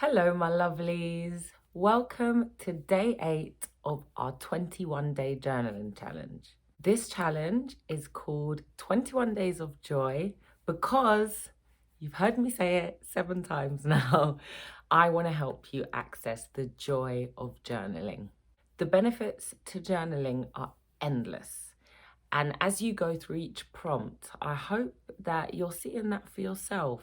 Hello, my lovelies. Welcome to day 8 of our 21-day journaling challenge. This challenge is called 21 Days of Joy because you've heard me say it 7 times now. I want to help you access the joy of journaling. The benefits to journaling are endless. And as you go through each prompt, I hope that you're seeing that for yourself.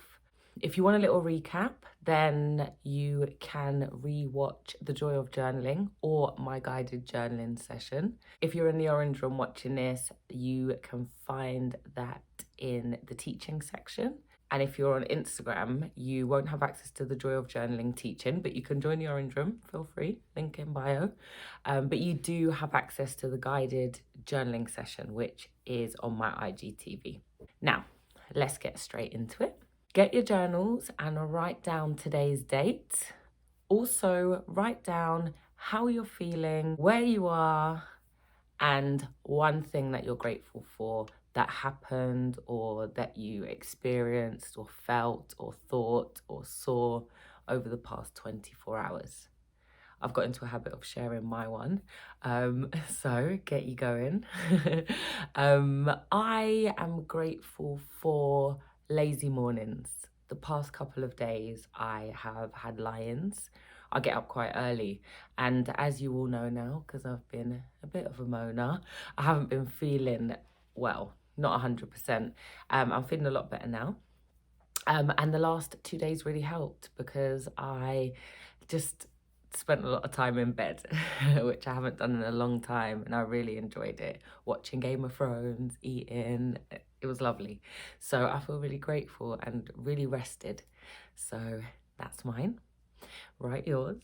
If you want a little recap, then you can re-watch The Joy of Journaling or my guided journaling session. If you're in the orange room watching this, you can find that in the teaching section. And if you're on Instagram, you won't have access to the Joy of Journaling teaching, but you can join the orange room, feel free, link in bio. But you do have access to the guided journaling session, which is on my IGTV. Now, let's get straight into it. Get your journals and write down today's date. Also, write down how you're feeling, where you are, and one thing that you're grateful for that happened or that you experienced or felt or thought or saw over the past 24 hours. I've got into a habit of sharing my one, so get you going. I am grateful for lazy mornings. The past couple of days I have had lie-ins. I get up quite early, and as you all know now, because I've been a bit of a moaner, I haven't been feeling well, not 100%. I'm feeling a lot better now. And the last 2 days really helped because I just spent a lot of time in bed, which I haven't done in a long time, and I really enjoyed it. Watching Game of Thrones, eating, it was lovely. So I feel really grateful and really rested. So that's mine. Write yours.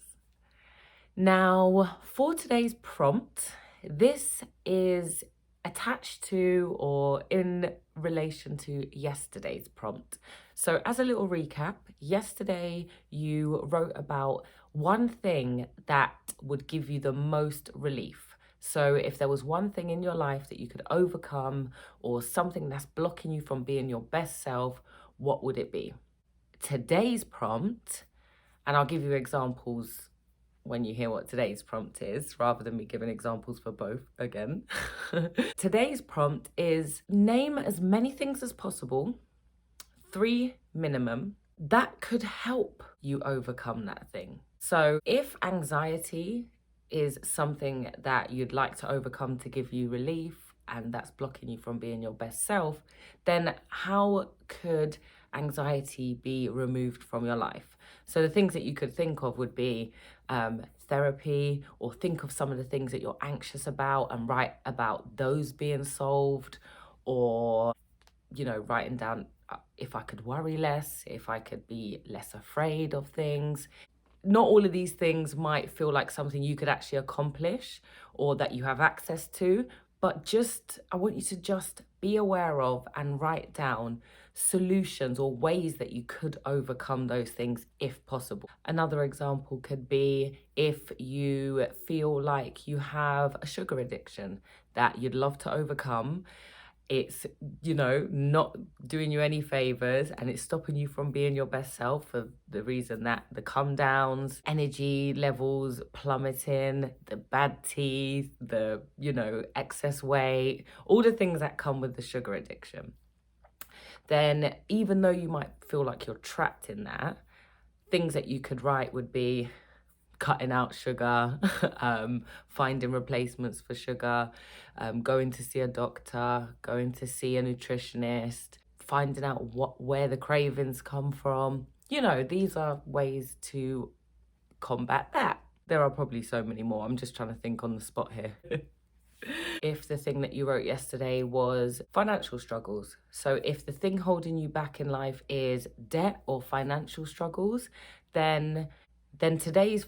Now, for today's prompt, this is attached to or in relation to yesterday's prompt. So as a little recap, yesterday you wrote about one thing that would give you the most relief. So if there was one thing in your life that you could overcome or something that's blocking you from being your best self, what would it be? Today's prompt, and I'll give you examples when you hear what today's prompt is, rather than me giving examples for both again. Today's prompt is name as many things as possible, 3 minimum, that could help you overcome that thing. So if anxiety is something that you'd like to overcome to give you relief and that's blocking you from being your best self, then how could anxiety be removed from your life? So the things that you could think of would be therapy, or think of some of the things that you're anxious about and write about those being solved, or, you know, writing down if I could worry less, if I could be less afraid of things. Not all of these things might feel like something you could actually accomplish or that you have access to, but I want you to just be aware of and write down solutions or ways that you could overcome those things if possible. Another example could be if you feel like you have a sugar addiction that you'd love to overcome. It's, you know, not doing you any favors and it's stopping you from being your best self for the reason that the come downs, energy levels plummeting, the bad teeth, the, you know, excess weight, all the things that come with the sugar addiction. Then even though you might feel like you're trapped in that, things that you could write would be cutting out sugar, finding replacements for sugar, going to see a doctor, going to see a nutritionist, finding out where the cravings come from. You know, these are ways to combat that. There are probably so many more. I'm just trying to think on the spot here. If the thing that you wrote yesterday was financial struggles, so if the thing holding you back in life is debt or financial struggles, then today's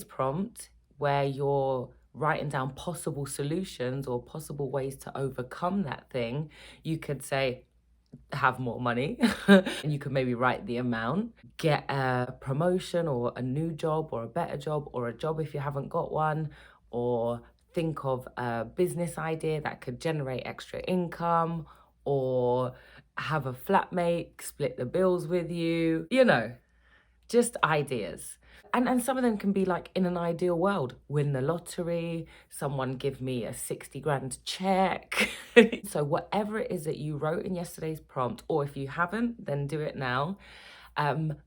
prompt, where you're writing down possible solutions or possible ways to overcome that thing, you could say have more money. And you could maybe write the amount, get a promotion or a new job or a better job or a job if you haven't got one, or think of a business idea that could generate extra income, or have a flatmate split the bills with you, you know, just ideas. and some of them can be like, in an ideal world, win the lottery, someone give me a 60 grand check. So whatever it is that you wrote in yesterday's prompt, or if you haven't, then do it now.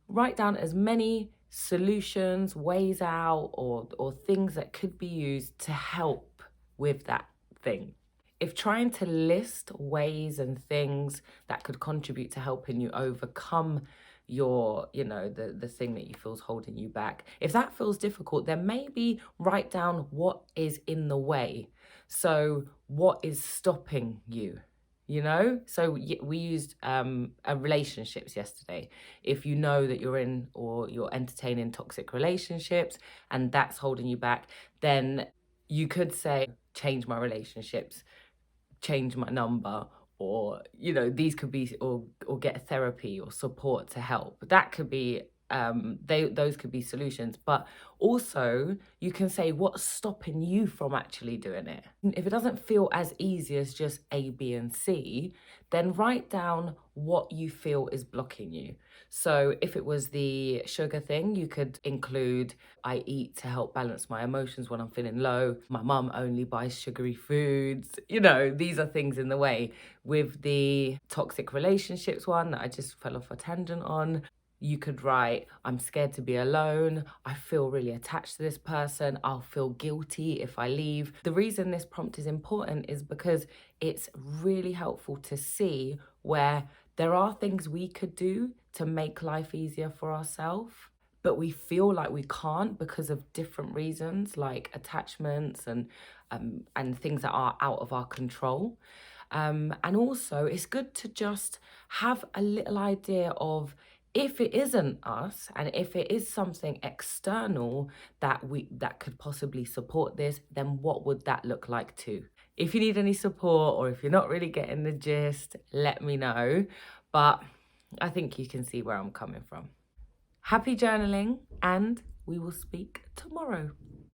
Write down as many solutions, ways out, or things that could be used to help with that thing. If trying to list ways and things that could contribute to helping you overcome your, the thing that you feel is holding you back, if that feels difficult, then maybe write down what is in the way. So what is stopping you? So we used relationships yesterday. If you know that you're in or you're entertaining toxic relationships and that's holding you back, then you could say, change my relationships, change my number, or these could be, or get therapy or support to help. That could be those could be solutions. But also you can say, what's stopping you from actually doing it? If it doesn't feel as easy as just A, B, and C, then write down what you feel is blocking you. So if it was the sugar thing, you could include, I eat to help balance my emotions when I'm feeling low. My mum only buys sugary foods. These are things in the way. With the toxic relationships one that I just fell off a tangent on, you could write, I'm scared to be alone. I feel really attached to this person. I'll feel guilty if I leave. The reason this prompt is important is because it's really helpful to see where there are things we could do to make life easier for ourselves, but we feel like we can't because of different reasons, like attachments and things that are out of our control. And also, it's good to just have a little idea of, if it isn't us and if it is something external that could possibly support this, then what would that look like too? If you need any support or if you're not really getting the gist, let me know. But I think you can see where I'm coming from. Happy journaling, and we will speak tomorrow.